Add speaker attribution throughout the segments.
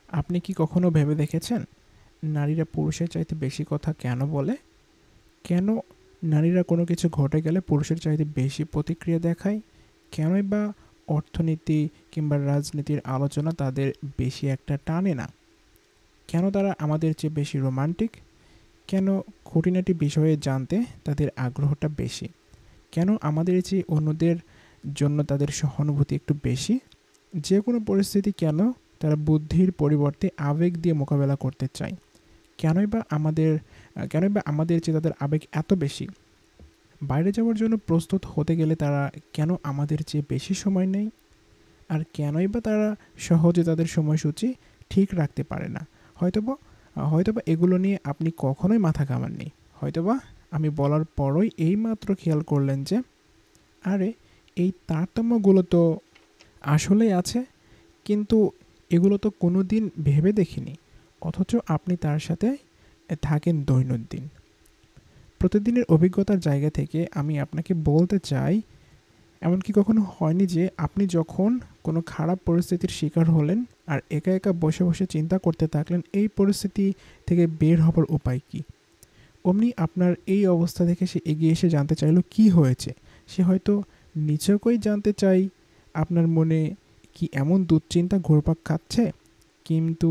Speaker 1: আপনি কি কখনো ভেবে দেখেছেন নারীরা পুরুষের চাইতে বেশি কথা কেন বলে? কেন নারীরা কোনো কিছু ঘটে গেলে পুরুষের চাইতে বেশি প্রতিক্রিয়া দেখায়? কেনই বা অর্থনীতি কিংবা রাজনীতির আলোচনা তাদের বেশি একটা টানে না? কেন তারা আমাদের চেয়ে বেশি রোমান্টিক? কেন খুঁটিনাটি বিষয়ে জানতে তাদের আগ্রহটা বেশি? কেন আমাদের চেয়ে অন্যদের জন্য তাদের সহানুভূতি একটু বেশি? যে কোনো পরিস্থিতি কেন তারা বুদ্ধির পরিবর্তে আবেগ দিয়ে মোকাবেলা করতে চায়? কেনই বা আমাদের চেয়ে তাদের আবেগ এত বেশি? বাইরে যাওয়ার জন্য প্রস্তুত হতে গেলে তারা কেন আমাদের চেয়ে বেশি সময় নেয়? আর কেনই বা তারা সহজে তাদের সময়সূচি ঠিক রাখতে পারে না? হয়তোবা হয়তোবা এগুলো নিয়ে আপনি কখনোই মাথা ঘামাননি। হয়তোবা আমি বলার পরই এইমাত্র খেয়াল করলেন যে আরে, এই তারতম্যগুলো তো আসলেই আছে, কিন্তু এগুলো তো কোনো দিন ভেবে দেখিনি। অথচ আপনি তার সাথে থাকেন দৈনন্দিন। প্রতিদিনের অভিজ্ঞতার জায়গা থেকে আমি আপনাকে বলতে চাই, এমন কি কখনো হয়নি যে আপনি যখন কোনো খারাপ পরিস্থিতির শিকার হলেন আর একা একা বসে বসে চিন্তা করতে থাকলেন এই পরিস্থিতি থেকে বের হবার উপায় কী? অমনি আপনার এই অবস্থা থেকে সে এগিয়ে এসে জানতে চাইলো কী হয়েছে। সে হয়তো নিছকই জানতে চাই আপনার মনে কি এমন দুশ্চিন্তা ঘুরপাক খাচ্ছে। কিন্তু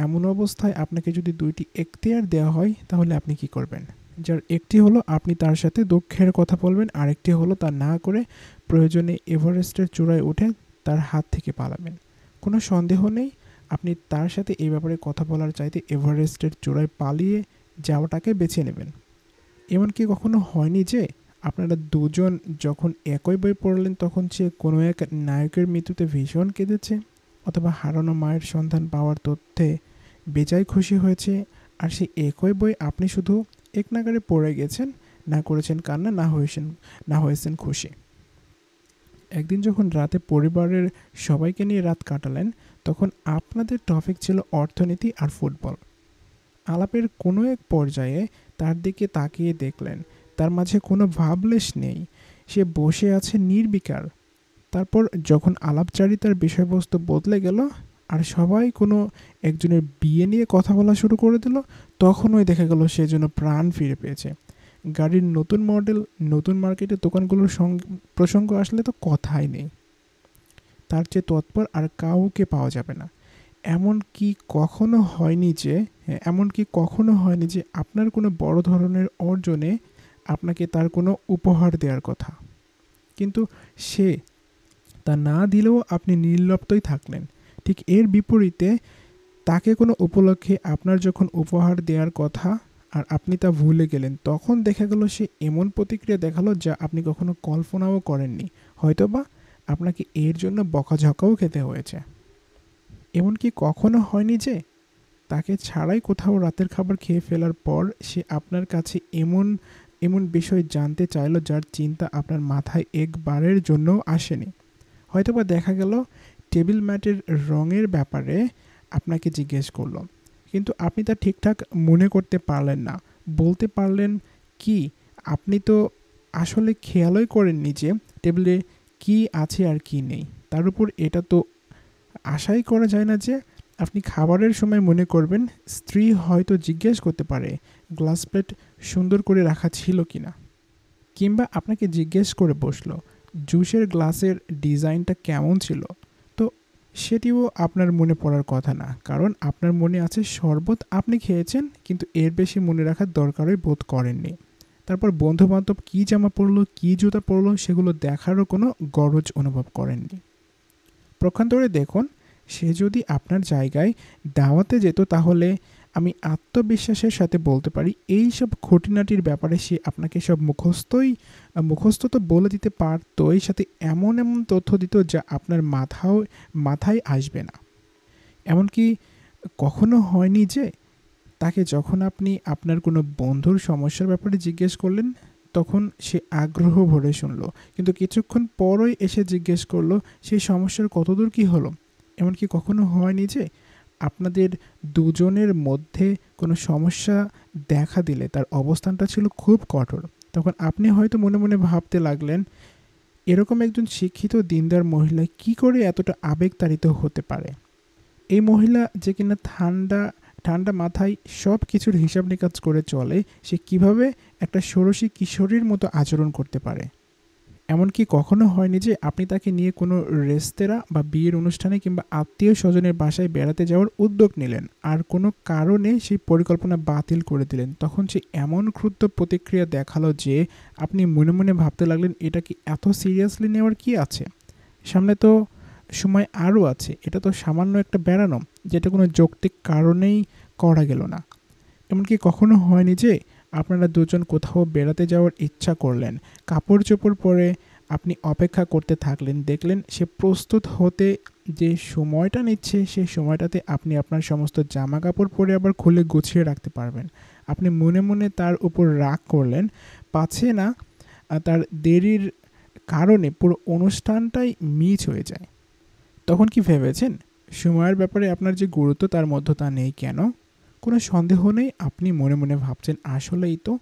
Speaker 1: এমন অবস্থায় আপনাকে যদি দুইটি এখতিয়ার দেওয়া হয় তাহলে আপনি কি করবেন? যার একটি হলো আপনি তার সাথে দুঃখের কথা বলবেন, আরেকটি হলো তা না করে প্রয়োজনে এভারেস্টের চূড়ায় উঠে তার হাত থেকে পালাবেন। কোনো সন্দেহ নেই, আপনি তার সাথে এই ব্যাপারে কথা বলার চাইতে এভারেস্টের চূড়ায় পালিয়ে যাওয়াটাকে বেছে নেবেন। এমন কি কখনো হয়নি যে আপনারা দুজন যখন একই বই পড়লেন তখন সে কোনো এক নায়কের মৃত্যুতে ভীষণ কেঁদেছে, অথবা হারানো মায়ের সন্ধান পাওয়ার তথ্যে বেজায় খুশি হয়েছে, আর সেই একই বই আপনি শুধু এক নাগাড়ে পড়ে গেছেন, না করেছেন কান্না, না হয়েছেন খুশি। একদিন যখন রাতে পরিবারের সবাইকে নিয়ে রাত কাটালেন তখন আপনাদের টপিক ছিল অর্থনীতি আর ফুটবল। আলাপের কোনো এক পর্যায়ে তার দিকে তাকিয়ে দেখলেন তার মাঝে কোনো ভাবলেশ নেই, সে বসে আছে নির্বিকার। তারপর যখন আলাপচারিতার বিষয়বস্তু বদলে গেল আর সবাই কোনো একজনের বিয়ে নিয়ে কথা বলা শুরু করে দিল, তখনই দেখা গেল সে যেন প্রাণ ফিরে পেয়েছে। গাড়ির নতুন মডেল, নতুন মার্কেটের দোকানগুলোর প্রসঙ্গ আসলে তো কথাই নেই। তার চেয়ে তৎপর আর কাউকে পাওয়া যাবে না। এমন কি কখনো হয়নি যে আপনার কোনো বড় ধরনের অর্জনে আপনাকে তার কোনো উপহার দেওয়ার কথা, কিন্তু সে তা না দিলেও আপনি নির্লিপ্তই থাকলেন? ঠিক এর বিপরীতে তাকে কোনো উপলক্ষে আপনার যখন উপহার দেওয়ার কথা আর আপনি তা ভুলে গেলেন, তখন দেখা গেল সে এমন প্রতিক্রিয়া দেখালো যা আপনি কখনো কল্পনাও করেননি। হয়তোবা আপনাকে এর জন্য বকাঝকাও খেতে হয়েছে। এমন কি কখনো হয়নি যে তাকে ছাড়াই কোথাও রাতের খাবার খেয়ে ফেলার পর সে আপনার কাছে এমন এমন বিষয় জানতে চাইলো যার চিন্তা আপনার মাথায় একবারের জন্যও আসেনি? হয়তোবা দেখা গেল টেবিল ম্যাটের রঙের ব্যাপারে আপনাকে জিজ্ঞেস করলো, কিন্তু আপনি তা ঠিকঠাক মনে করতে পারলেন না। বলতে পারলেন কি আপনি তো আসলে খেয়ালই করেননি যে টেবিলে কি আছে আর কি নেই। তার উপর এটা তো আশাই করা যায় না যে আপনি খাবারের সময় মনে করবেন। স্ত্রী হয়তো জিজ্ঞেস করতে পারে গ্লাস প্লেট সুন্দর করে রাখা ছিল কিনা, কিংবা আপনাকে জিজ্ঞেস করে বসলো জুসের গ্লাসের ডিজাইনটা কেমন ছিল। তো সেটিও আপনার মনে পড়ার কথা না, কারণ আপনার মনে আছে শরবত আপনি খেয়েছেন, কিন্তু এর বেশি মনে রাখার দরকারই বোধ করেননি। তারপর বন্ধুবান্ধব কী জামা পরলো, কী জুতা পরলো, সেগুলো দেখারও কোনো গরজ অনুভব করেননি। পক্ষান্তরে দেখুন, সে যদি আপনার জায়গায় দাওয়াতে যেত তাহলে আমি আত্মবিশ্বাসের সাথে বলতে পারি এই সব খুঁটিনাটির ব্যাপারে সে আপনাকে সব মুখস্থ তো বলে দিতে পারতই, সাথে এমন এমন তথ্য দিত যা আপনার মাথায় আসবে না। এমনকি কখনো হয়নি যে তাকে যখন আপনি আপনার কোনো বন্ধুর সমস্যার ব্যাপারে জিজ্ঞেস করলেন তখন সে আগ্রহ ভরে শুনল, কিন্তু কিছুক্ষণ পরই এসে জিজ্ঞেস করলো সেই সমস্যার কতদূর কী হলো? এমনকি কখনো হয়নি যে আপনাদের দুজনের মধ্যে কোনো সমস্যা দেখা দিলে তার অবস্থানটা ছিল খুব কঠোর, তখন আপনি হয়তো মনে মনে ভাবতে লাগলেন এরকম একজন শিক্ষিত দিনদার মহিলা কী করে এতটা আবেগতাড়িত হতে পারে? এই মহিলা যে কিনা ঠান্ডা ঠান্ডা মাথায় সব কিছুর হিসাব নিকাজ করে চলে, সে কিভাবে একটা ষোড়শী কিশোরীর মতো আচরণ করতে পারে। এমনকি কখনো হয়নি যে আপনি তাকে নিয়ে কোনো রেস্তোরাঁ বা বিয়ের অনুষ্ঠানে কিংবা আত্মীয় স্বজনের বাসায় বেড়াতে যাওয়ার উদ্যোগ নিলেন, আর কোনো কারণে সেই পরিকল্পনা বাতিল করে দিলেন, তখন সে এমন ক্ষুদ্র প্রতিক্রিয়া দেখালো যে আপনি মনে মনে ভাবতে লাগলেন, এটা কি এত সিরিয়াসলি নেওয়ার কি আছে, সামনে তো সময় আরও আছে, এটা তো সামান্য একটা বেড়ানো যেটা কোনো যৌক্তিক কারণেই করা গেল না। এমনকি কখনো হয়নি যে আপনারা দুজন কোথাও বেড়াতে যাওয়ার ইচ্ছা করলেন, কাপড় চোপড় পরে আপনি অপেক্ষা করতে থাকলেন, দেখলেন সে প্রস্তুত হতে যে সময়টা নিচ্ছে সেই সময়টাতে আপনি আপনার সমস্ত জামা কাপড় পরে আবার খুলে গুছিয়ে রাখতে পারবেন। আপনি মনে মনে তার উপর রাগ করলেন, পাছে না তার দেরির কারণে পুরো অনুষ্ঠানটাই মিস হয়ে যায়। তখন কি ভেবেছেন সময়ের ব্যাপারে আপনার যে গুরুত্ব তার মধ্যে তা নেই কেন? কোনো সন্দেহ নেই, আপনি মনে মনে ভাবছেন, আসলেই তো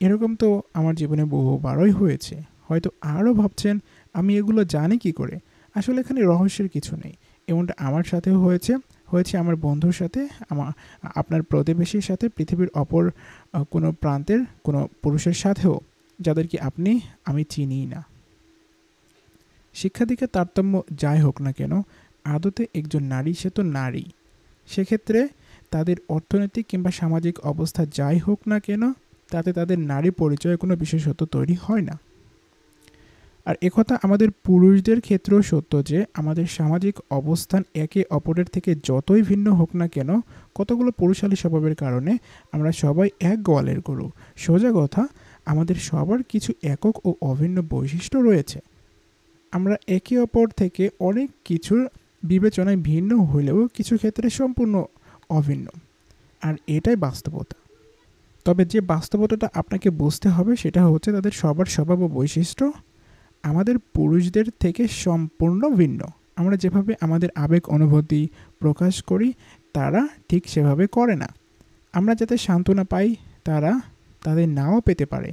Speaker 1: এরকম তো আমার জীবনে বহুবারই হয়েছে। হয়তো আরও ভাবছেন, আমি এগুলো জানি কি করে। আসলে এখানে রহস্যের কিছু নেই। এমনটা আমার সাথেও হয়েছে, হয়েছে আমার বন্ধুর সাথে, আপনার প্রতিবেশীর সাথে, পৃথিবীর অপর কোনো প্রান্তের কোনো পুরুষের সাথেও, যাদেরকে আমি চিনিই না। শিক্ষা দীক্ষার তারতম্য যাই হোক না কেন, আদতে একজন নারী সে তো নারী। সেক্ষেত্রে তাদের অর্থনৈতিক কিংবা সামাজিক অবস্থা যাই হোক না কেন, তাতে তাদের নারী পরিচয়ে কোনো বিশেষত্ব তৈরি হয় না। আর একথা আমাদের পুরুষদের ক্ষেত্রেও সত্য যে আমাদের সামাজিক অবস্থান একে অপরের থেকে যতই ভিন্ন হোক না কেন, কতগুলো পুরুষালী স্বভাবের কারণে আমরা সবাই এক গোয়ালের গরু। সোজা কথা, আমাদের সবার কিছু একক ও অভিন্ন বৈশিষ্ট্য রয়েছে। আমরা একে অপর থেকে অনেক কিছুর বিবেচনায় ভিন্ন হলেও কিছু ক্ষেত্রে সম্পূর্ণ অভিন্ন, আর এটাই বাস্তবতা। তবে যে বাস্তবতাটা আপনাকে বুঝতে হবে সেটা হচ্ছে তাদের সবার স্বভাব ও বৈশিষ্ট্য আমাদের পুরুষদের থেকে সম্পূর্ণ ভিন্ন। আমরা যেভাবে আমাদের আবেগ অনুভূতি প্রকাশ করি তারা ঠিক সেভাবে করে না। আমরা যাতে সান্ত্বনা পাই তারা তাদের নাও পেতে পারে।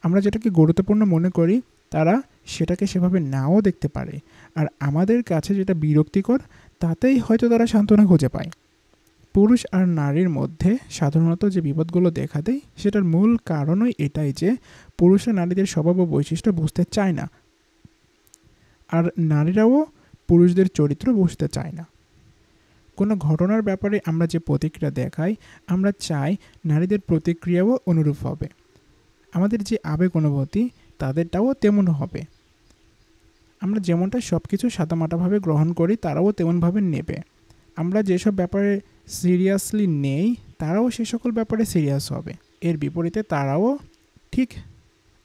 Speaker 1: আমরা যেটাকে গুরুত্বপূর্ণ মনে করি তারা সেটাকে সেভাবে নাও দেখতে পারে। আর আমাদের কাছে যেটা বিরক্তিকর তাতেই হয়তো তারা সান্ত্বনা খুঁজে পায়। পুরুষ আর নারীর মধ্যে সাধারণত যে বিপদগুলো দেখা দেয় সেটার মূল কারণই এটাই যে পুরুষরা নারীদের স্বভাব ও বৈশিষ্ট্য বুঝতে চায় না, আর নারীরাও পুরুষদের চরিত্র বুঝতে চায় না। কোনো ঘটনার ব্যাপারে আমরা যে প্রতিক্রিয়া দেখাই, আমরা চাই নারীদের প্রতিক্রিয়াও অনুরূপ হবে। আমাদের যে আবেগ অনুভূতি তাদেরটাও তেমন হবে। আমরা যেমনটা সব কিছু সাদামাটাভাবে গ্রহণ করি তারাও তেমনভাবে নেবে। আমরা যেসব ব্যাপারে সিরিয়াসলি নেই তারাও সে সকল ব্যাপারে সিরিয়াস হবে। এর বিপরীতে তারাও ঠিক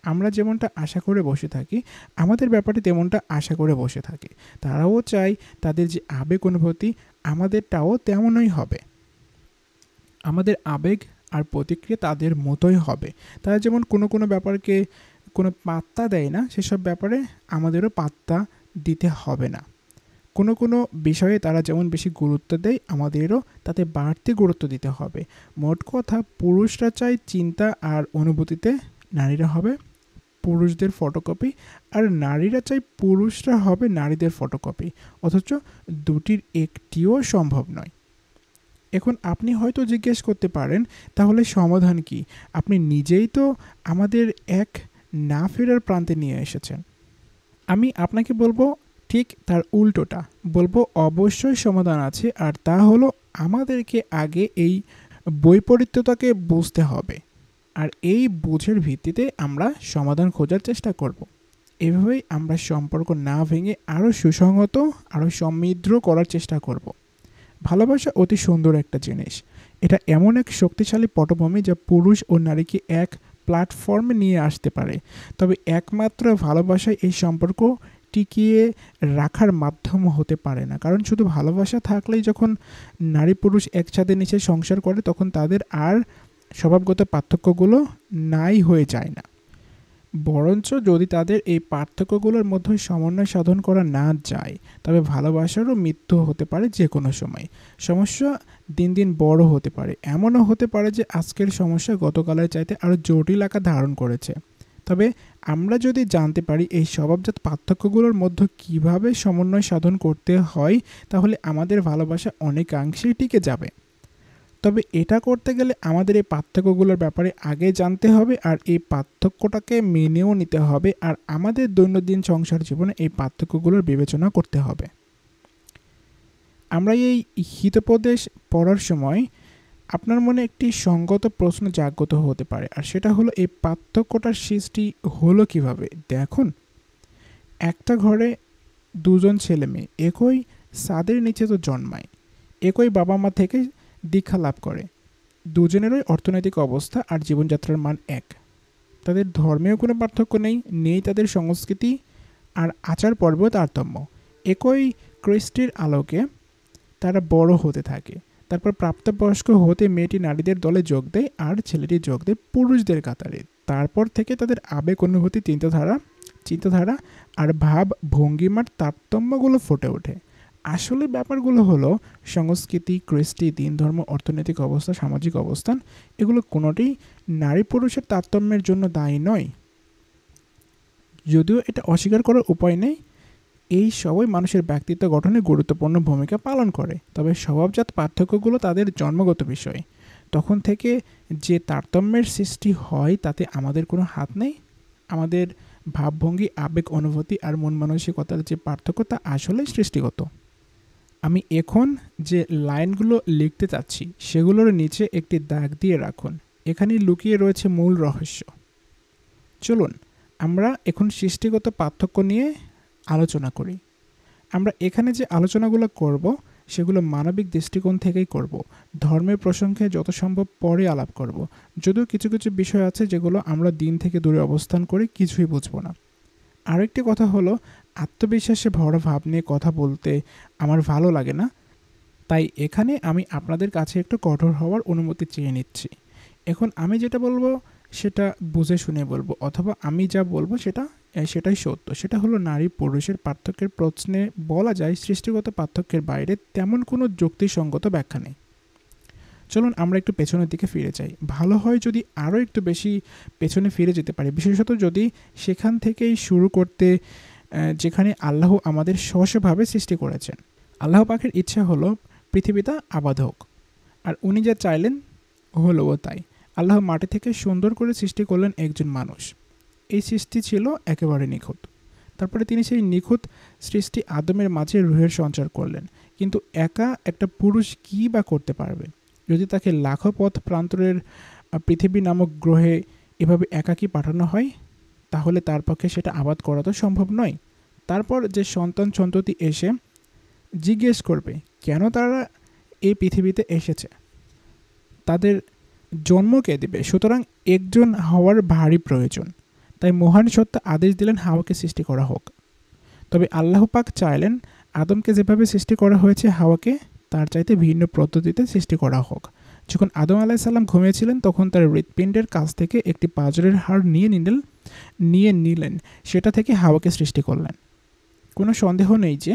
Speaker 1: আমরা যেমনটা আশা করে বসে থাকি আমাদের ব্যাপারে তেমনটা আশা করে বসে থাকে। তারাও চায় তাদের যে আবেগ অনুভূতি আমাদেরটাও তেমনই হবে। আমাদের আবেগ আর প্রতিক্রিয়া তাদের মতোই হবে। তারা যেমন কোনো কোনো ব্যাপারকে কোনো পাত্তা দেয় না, সেসব ব্যাপারে আমাদেরও পাত্তা দিতে হবে না। কোনো কোনো বিষয়ে তারা যেমন বেশি গুরুত্ব দেয় আমাদেরও তাতে বাড়তি গুরুত্ব দিতে হবে। মোট কথা, পুরুষরা চায় চিন্তা আর অনুভূতিতে নারীরা হবে পুরুষদের ফটোকপি, আর নারীরা চায় পুরুষরা হবে নারীদের ফটোকপি। অথচ দুটির একটিও সম্ভব নয়। এখন আপনি হয়তো জিজ্ঞেস করতে পারেন, তাহলে সমাধান কি? আপনি নিজেই তো আমাদের এক না ফেরার প্রান্তে নিয়ে এসেছেন। আমি আপনাকে বলবো ঠিক তার উল্টোটা। বলবো অবশ্যই সমাধান আছে, আর তা হলো আমাদেরকে আগে এই বৈপরীত্যতাকে বুঝতে হবে, আর এই বুঝের ভিত্তিতে আমরা সমাধান খোঁজার চেষ্টা করব। এভাবেই আমরা সম্পর্ক না ভেঙে আরও সুসংহত, আরও সমৃদ্ধ করার চেষ্টা করব। ভালোবাসা অতি সুন্দর একটা জিনিস। এটা এমন এক শক্তিশালী পটভূমি যা পুরুষ ও নারীকে এক প্ল্যাটফর্মে নিয়ে আসতে পারে। তবে একমাত্র ভালোবাসায় এই সম্পর্ক টিকিয়ে রাখার মাধ্যম হতে পারে না। কারণ শুধু ভালোবাসা থাকলেই যখন নারী পুরুষ একসাথে নিচে সংসার করে তখন তাদের আর স্বভাবগত পার্থক্যগুলো নাই হয়ে যায় না। বরঞ্চ যদি তাদের এই পার্থক্যগুলোর মধ্যে সমন্বয় সাধন করা না যায় তবে ভালোবাসারও মৃত্যু হতে পারে যে কোনো সময়। সমস্যা দিন দিন বড় হতে পারে, এমনও হতে পারে যে আজকের সমস্যা গতকালের চাইতে আরও জটিল আকার ধারণ করেছে। তবে আমরা যদি জানতে পারি এই স্বভাবজাত পার্থক্যগুলোর মধ্যে কিভাবে সমন্বয় সাধন করতে হয়, তাহলে আমাদের ভালোবাসা অনেকাংশেই টিকে যাবে। তবে এটা করতে গেলে আমাদের এই পার্থক্যগুলোর ব্যাপারে আগে জানতে হবে, আর এই পার্থক্যটাকে মেনেও নিতে হবে, আর আমাদের দৈনন্দিন সংসার জীবনে এই পার্থক্যগুলোর বিবেচনা করতে হবে। আমরা এই হিতোপদেশ পড়ার সময় আপনার মনে একটি সঙ্গত প্রশ্ন জাগ্রত হতে পারে, আর সেটা হলো এই পার্থক্যটার সৃষ্টি হলো কিভাবে। দেখুন, একটা ঘরে দুজন ছেলে মেয়ে একই ছাদের নিচে তো জন্মায়, একই বাবা মা থেকে দীক্ষা লাভ করে, দুজনেরই অর্থনৈতিক অবস্থা আর জীবনযাত্রার মান এক। তাদের ধর্মেও কোনো পার্থক্য নেই তাদের সংস্কৃতি আর আচার পর্বেও তারতম্য। একই কৃষ্টির আলোকে তারা বড় হতে থাকে। তারপর প্রাপ্তবয়স্ক হতে মেয়েটি নারীদের দলে যোগ দেয় আর ছেলেটি যোগ দেয় পুরুষদের কাতারে। তারপর থেকে তাদের আবেগ, অনুভূতি, চিন্তাধারা আর ভাব ভঙ্গিমার তারতম্যগুলো ফুটে ওঠে। আসলে ব্যাপারগুলো হলো সংস্কৃতি, কৃষ্টি, দিন, ধর্ম, অর্থনৈতিক অবস্থা, সামাজিক অবস্থান, এগুলো কোনোটিই নারী পুরুষের তারতম্যের জন্য দায়ী নয়। যদিও এটা অস্বীকার করার উপায় নেই, এই সবই মানুষের ব্যক্তিত্ব গঠনে গুরুত্বপূর্ণ ভূমিকা পালন করে। তবে স্বভাবজাত পার্থক্যগুলো তাদের জন্মগত বিষয়। তখন থেকে যে তারতম্যের সৃষ্টি হয় তাতে আমাদের কোনো হাত নেই। আমাদের ভাবভঙ্গি, আবেগ, অনুভূতি আর মন মানসিকতার যে পার্থক্য তা আসলেই সৃষ্টিগত। আমি এখন যে লাইনগুলো লিখতে চাচ্ছি সেগুলোর নিচে একটি দাগ দিয়ে রাখুন। এখানেই লুকিয়ে রয়েছে মূল রহস্য। চলুন আমরা এখন সৃষ্টিগত পার্থক্য নিয়ে আলোচনা করি। আমরা এখানে যে আলোচনাগুলো করব সেগুলো মানবিক দৃষ্টিকোণ থেকেই করব। ধর্মের প্রসঙ্গে যত সম্ভব পরে আলাপ করব, যদিও কিছু কিছু বিষয় আছে যেগুলো আমরা দিন থেকে দূরে অবস্থান করে কিছুই বুঝব না। আরেকটি কথা হলো, আত্মবিশ্বাসে ভরা ভাব নিয়ে কথা বলতে আমার ভালো লাগে না, তাই এখানে আমি আপনাদের কাছে একটু কঠোর হওয়ার অনুমতি চেয়ে নিচ্ছি। এখন আমি যেটা বলবো সেটা বুঝে শুনে বলবো, অথবা আমি যা বলবো সেটাই সত্য। সেটা হলো নারী পুরুষের পার্থক্যের প্রশ্নে বলা যায় সৃষ্টিগত পার্থক্যের বাইরে তেমন কোনো যুক্তিসঙ্গত ব্যাখ্যা নেই। চলুন আমরা একটু পেছনের দিকে ফিরে যাই। ভালো হয় যদি আরও একটু বেশি পেছনে ফিরে যেতে পারি, বিশেষত যদি সেখান থেকেই শুরু করতে যেখানে আল্লাহ আমাদের সহজভাবে সৃষ্টি করেছেন। আল্লাহ পাকের ইচ্ছা হলো পৃথিবীটা আবাদ হোক, আর উনি যা চাইলেন হলো তাই। আল্লাহ মাটি থেকে সুন্দর করে সৃষ্টি করলেন একজন মানুষ। এই সৃষ্টি ছিল একেবারে নিখুঁত। তারপরে তিনি সেই নিখুঁত সৃষ্টি আদমের মাঝে রুহের সঞ্চার করলেন। কিন্তু একা একটা পুরুষ কী বা করতে পারবে? যদি তাকে লাখো পথ প্রান্তরের পৃথিবী নামক গ্রহে এভাবে একাকী পাঠানো হয়, তাহলে তার পক্ষে সেটা আবাদ করা তো সম্ভব নয়। তারপর যে সন্তান সন্ততি এসে জিজ্ঞেস করবে কেন তারা এই পৃথিবীতে এসেছে, তাদের জন্ম কে দেবে? সুতরাং একজন হওয়ার ভারী প্রয়োজন। তাই মহান সত্তা আদেশ দিলেন হাওয়াকে সৃষ্টি করা হোক। তবে আল্লাহ পাক চাইলেন আদমকে যেভাবে সৃষ্টি করা হয়েছে হাওয়াকে তার চাইতে ভিন্ন পদ্ধতিতে সৃষ্টি করা হোক। যখন আদম আলাইহিস সালাম ঘুমিয়েছিলেন তখন তার হৃৎপিণ্ডের কাছ থেকে একটি পাঁজরের হাড় নিয়ে নিলেন, সেটা থেকে হাওয়াকে সৃষ্টি করলেন। কোনো সন্দেহ নেই যে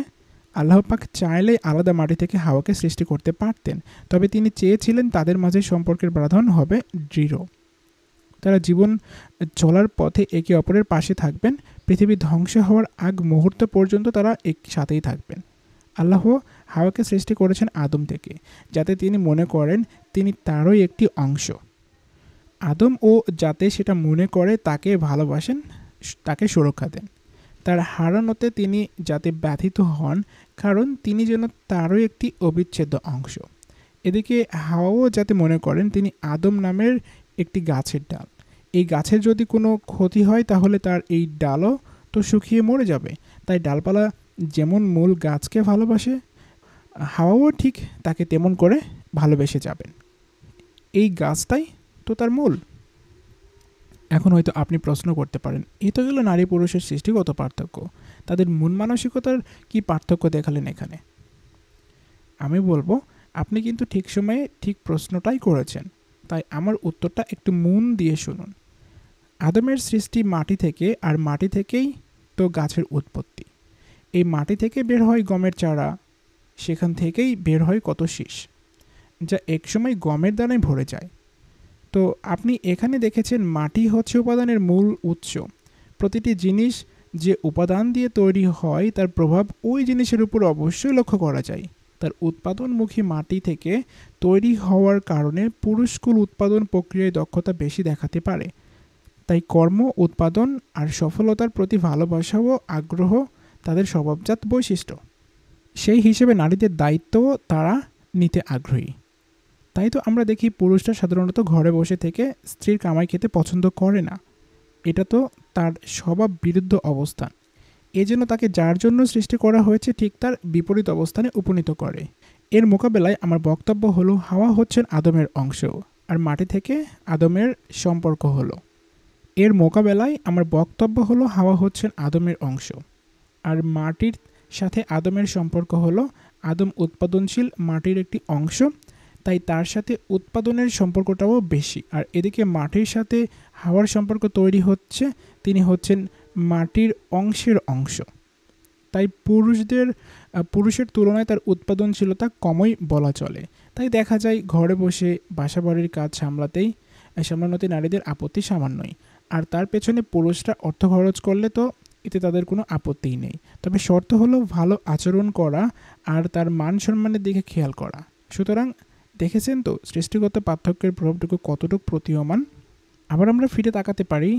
Speaker 1: আল্লাহ পাক চাইলে আলাদা মাটি থেকে হাওয়াকে সৃষ্টি করতে পারতেন, তবে তিনি চেয়েছিলেন তাদের মাঝে সম্পর্কের বাঁধন হবে দৃঢ়। তারা জীবন চলার পথে একে অপরের পাশে থাকবেন, পৃথিবী ধ্বংস হওয়ার আগ মুহূর্ত পর্যন্ত তারা একসাথেই থাকবেন। আল্লাহ হাওয়াকে সৃষ্টি করেছেন আদম থেকে, যাতে তিনি মনে করেন তিনি তারই একটি অংশ। আদম ও যাতে সেটা মনে করে তাকে ভালোবাসেন, তাকে সুরক্ষা দেন। তার হারানোতে তিনি যাতে ব্যথিত হন, কারণ তিনি যেন তারই একটি অবিচ্ছেদ্য অংশ। এদিকে হাওয়াও যাতে মনে করেন তিনি আদম নামের একটি গাছের ডাল। এই গাছের যদি কোনো ক্ষতি হয় তাহলে তার এই ডালও তো শুকিয়ে মরে যাবে। তাই ডালপালা যেমন মূল গাছকে ভালোবাসে, হাওয়াও ঠিক তাকে তেমন করে ভালোবেসে যাবেন। এই গাছটাই তো তার মূল। এখন হয়তো আপনি প্রশ্ন করতে পারেন, এ তো গেল নারী পুরুষের সৃষ্টিগত পার্থক্য, তাদের মন মানসিকতার কি পার্থক্য দেখালেন এখানে? আমি বলবো আপনি কিন্তু ঠিক সময়ে ঠিক প্রশ্নটাই করেছেন, তাই আমার উত্তরটা একটু মন দিয়ে শুনুন। আদমের সৃষ্টি মাটি থেকে, আর মাটি থেকেই তো গাছের উৎপত্তি। এই মাটি থেকে বের হয় গমের চারা, সেখান থেকেই বের হয় কত শীষ, যা একসময় গমের দানায় ভরে যায়। তো আপনি এখানে দেখেছেন মাটি হচ্ছে উপাদানের মূল উৎস। প্রতিটি জিনিস যে উপাদান দিয়ে তৈরি হয় তার প্রভাব ওই জিনিসের উপর অবশ্যই লক্ষ্য করা যায়। তার উৎপাদনমুখী মাটি থেকে তৈরি হওয়ার কারণে পুরুষকুল উৎপাদন প্রক্রিয়ায় দক্ষতা বেশি দেখাতে পারে। তাই কর্ম, উৎপাদন আর সফলতার প্রতি ভালোবাসা ও আগ্রহ তাদের স্বভাবজাত বৈশিষ্ট্য। সেই হিসেবে নারীদের দায়িত্বও তারা নিতে আগ্রহী। তাই তো আমরা দেখি পুরুষরা সাধারণত ঘরে বসে থেকে স্ত্রীর কামাই খেতে পছন্দ করে না। এটা তো তার স্বভাব বিরুদ্ধ অবস্থান। এজন্য তাকে যার জন্য সৃষ্টি করা হয়েছে ঠিক তার বিপরীত অবস্থানে উপনীত করে। এর মোকাবেলায় আমার বক্তব্য হলো হাওয়া হচ্ছেন আদমের অংশ, আর মাটি থেকে আদমের সম্পর্ক হলো। এর মোকাবেলায় আমার বক্তব্য হলো হাওয়া হচ্ছেন আদমের অংশ, আর মাটির সাথে আদমের সম্পর্ক হলো আদম উৎপাদনশীল মাটির একটি অংশ, তাই তার সাথে উৎপাদনের সম্পর্কটাও বেশি। আর এদিকে মাটির সাথে হাওয়ার সম্পর্ক তৈরি হচ্ছে, তিনি হচ্ছেন মাটির অংশের অংশ। তাই পুরুষের তুলনায় তার উৎপাদনশীলতা কমই বলা চলে। তাই দেখা যায় ঘরে বসে বাসাবাড়ির কাজ সামলানোতে নারীদের আপত্তি সামান্যই। আর তার পেছনে পুরুষরা অর্থ খরচ করলে তো এতে তাদের কোনো আপত্তিই নেই। তবে শর্ত হলো ভালো আচরণ করা আর তার মান সম্মানের দিকে খেয়াল করা। সুতরাং দেখেছেন তো সৃষ্টিগত পার্থক্যের প্রভাবটুকু কতটুকু প্রতীয়মান। আবার আমরা ফিরে তাকাতে পারি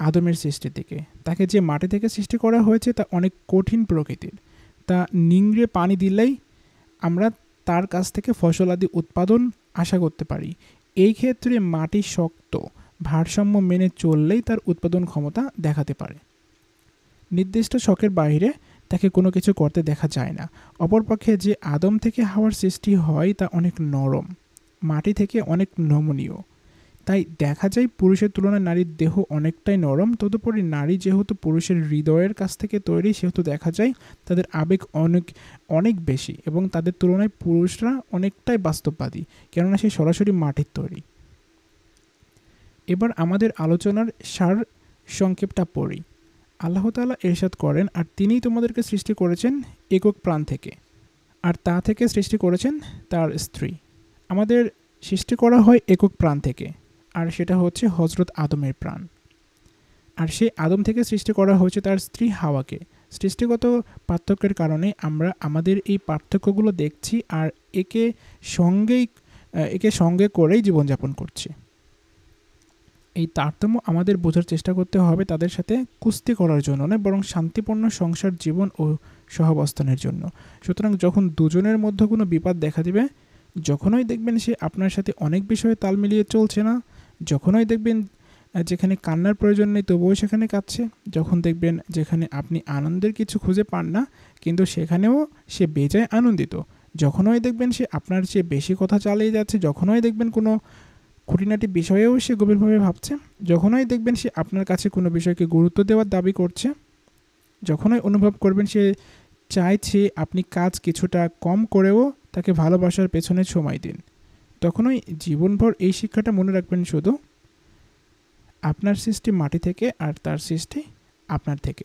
Speaker 1: আদমের সৃষ্টির দিকে। তাকে যে মাটি থেকে সৃষ্টি করা হয়েছে তা অনেক কঠিন প্রকৃতির। তা নিংড়ে পানি দিলেই আমরা তার কাছ থেকে ফসলাদি উৎপাদন আশা করতে পারি। এই ক্ষেত্রে মাটি শক্ত, ভারসাম্য মেনে চললেই তার উৎপাদন ক্ষমতা দেখাতে পারে। নির্দিষ্ট শখের বাইরে তাকে কোনো কিছু করতে দেখা যায় না। অপরপক্ষে যে আদম থেকে হাওয়ার সৃষ্টি হয় তা অনেক নরম, মাটি থেকে অনেক নমনীয়। তাই দেখা যায় পুরুষের তুলনায় নারীর দেহ অনেকটাই নরম। তদুপরি নারী যেহেতু পুরুষের হৃদয়ের কাছ থেকে তৈরি, সেহেতু দেখা যায় তাদের আবেগ অনেক বেশি, এবং তাদের তুলনায় পুরুষরা অনেকটাই বাস্তববাদী, কেননা সে সরাসরি মাটির তৈরি। এবার আমাদের আলোচনার সার সংক্ষেপটা পড়ি। আল্লাহ তাআলা ইরশাদ করেন, আর তিনিই তোমাদেরকে সৃষ্টি করেছেন একক প্রাণ থেকে, আর তা থেকে সৃষ্টি করেছেন তার স্ত্রী। আমাদের সৃষ্টি করা হয় একক প্রাণ থেকে, আর সেটা হচ্ছে হজরত আদমের প্রাণ। আর সেই আদম থেকে সৃষ্টি করা হয়েছে তার স্ত্রী হাওয়াকে। সৃষ্টিগত পার্থক্যের কারণে আমরা আমাদের এই পার্থক্যগুলো দেখছি আর একে সঙ্গে করেই জীবনযাপন করছি। এই তারতম্য আমাদের বোঝার চেষ্টা করতে হবে তাদের সাথে কুস্তি করার জন্য নয়, বরং শান্তিপূর্ণ সংসার জীবন ও সহাবস্থানের জন্য। সুতরাং যখন দুজনের মধ্যে কোনো বিপদ দেখা দিবে, যখনই দেখবেন সে আপনার সাথে অনেক বিষয়ে তাল মিলিয়ে চলছে না, যখনই দেখবেন যেখানে কান্নার প্রয়োজন নেই তবুও সেখানে কাঁদছে, যখন দেখবেন যেখানে আপনি আনন্দের কিছু খুঁজে পান না কিন্তু সেখানেও সে বেজায় আনন্দিত, যখনই দেখবেন সে আপনার চেয়ে বেশি কথা চালিয়ে যাচ্ছে, যখনই দেখবেন কোনো খুঁটিনাটি বিষয়েও সে গভীরভাবে ভাবছে, যখনই দেখবেন সে আপনার কাছে কোনো বিষয়কে গুরুত্ব দেওয়ার দাবি করছে, যখনই অনুভব করবেন সে চাইছে আপনি কাজ কিছুটা কম করেও তাকে ভালোবাসার পেছনে সময় দিন, তখনই জীবনভর এই শিক্ষাটা মনে রাখবেন, শুধু আপনার সৃষ্টি মাটি থেকে আর তার সৃষ্টি আপনার থেকে।